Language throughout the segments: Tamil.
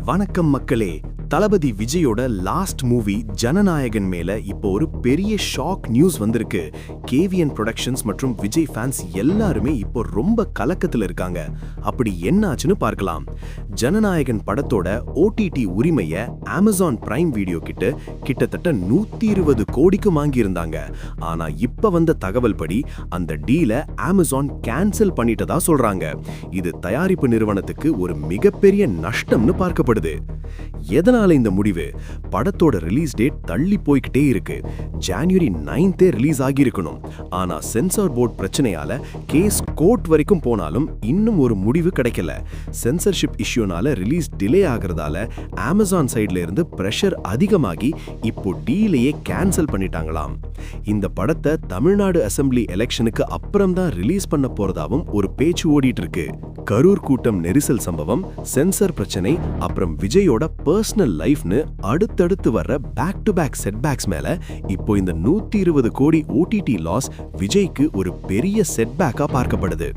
வணக்கம் மக்களே. தளபதி விஜயோட லாஸ்ட் மூவி ஜனநாயகன் மேல இப்போ ஒரு பெரிய ஷாக் நியூஸ் வந்திருக்கு. கேவிஎன் புரொடக்ஷன்ஸ் மற்றும் விஜய் ஃபேன்ஸ் எல்லாருமே இப்போ ரொம்ப கலக்கத்துல இருக்காங்க. அப்படி என்ன ஆச்சுன்னு பார்க்கலாம். ஜனநாயகன் படத்தோட ஓடிடி உரிமைய அமேசான் பிரைம் வீடியோ கிட்டத்தட்ட 120 கோடிக்கு வாங்கியிருந்தாங்க. ஆனா இப்ப வந்த தகவல் படி அந்த டீல அமேசான் கேன்சல் பண்ணிட்டதா சொல்றாங்க. இது தயாரிப்பு நிறுவனத்துக்கு ஒரு மிகப்பெரிய நஷ்டம்னு பார்க்கப்படுது. எதனால இந்த முடிவு? படத்தோட ரிலீஸ் டேட் தள்ளி போய்கிட்டே இருக்கு. ஜனவரி 9 ரிலீஸ் ஆகியிருக்கணும். ஆனா சென்சார் போர்டு பிரச்சனையால கேஸ் கோர்ட் வரைக்கும் போனாலும் இன்னும் ஒரு முடிவு கிடைக்கல. சென்சர்ஷிப் இஷ்யூனால ரிலீஸ் டிலே ஆகிறதால அமேசான் சைட்ல இருந்து பிரஷர் அதிகமாகி இப்போ டீலையே கேன்சல் பண்ணிட்டாங்களாம். இந்த படத்தை தமிழ்நாடு அசெம்பிளி எலெக்ஷனுக்கு அப்புறம் தான் ரிலீஸ் பண்ண போறதாவும் ஒரு பேச்சு ஓடிட்டு இருக்கு. கரூர் கூட்டம் நெரிசல் சம்பவம், சென்சர் பிரச்சனை, அப்புறம் விஜயோட பர்சனல் லைஃப்னு அடுத்தடுத்து வர்ற பேக் டு பேக் செட்பேக்ஸ் மேல இப்போ இந்த 120 கோடி ஓடிடி லாஸ் விஜய்க்கு ஒரு பெரிய செட்பேக்கா பார்க்கப்படுது.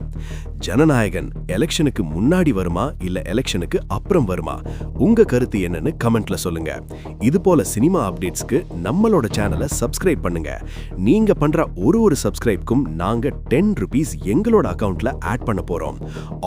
ஜனநாயகன் எலெக்ஷனுக்கு முன்னாடி வருமா இல்ல எலெக்ஷனுக்கு அப்புறம் வருமா? உங்க கருத்து என்னன்னு கமெண்ட்ல சொல்லுங்க. இது போல சினிமா அப்டேட்ஸ்க்கு நம்மளோட சேனலை சப்ஸ்கிரைப் பண்ணுங்க. நீங்க பண்ற ஒரு சப்ஸ்கிரைப்க்கும் நாங்க 10 rupees எங்களோட அக்கவுண்ட்ல ஆட் பண்ண போறோம்.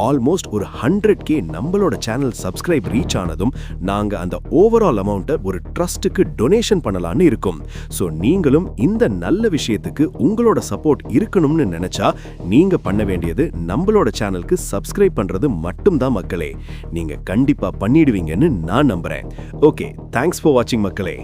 ஆல்மோஸ்ட் ஒரு 100K நம்மளோட சேனல் சப்ஸ்கிரைப் ரீச் ஆனதும் நாங்க அந்த ஓவரால் அமௌண்ட்டை ஒரு ட்ரஸ்ட்டுக்கு டொனேஷன் பண்ணலாம்னு இருக்கும். ஸோ நீங்களும் இந்த நல்ல விஷயத்துக்கு உங்களோட சப்போர்ட் இருக்கணும்னு நினைச்சா நீங்க பண்ண வேண்டியது நம்மளோட சேனலுக்கு சப்ஸ்கிரைப் பண்றது மட்டும்தான் மக்களே. நீங்க கண்டிப்பா பண்ணிடுவீங்கன்னு நான் நம்புறேன். ஓகே, தேங்க்ஸ் ஃபார் வாட்சிங் மக்களே.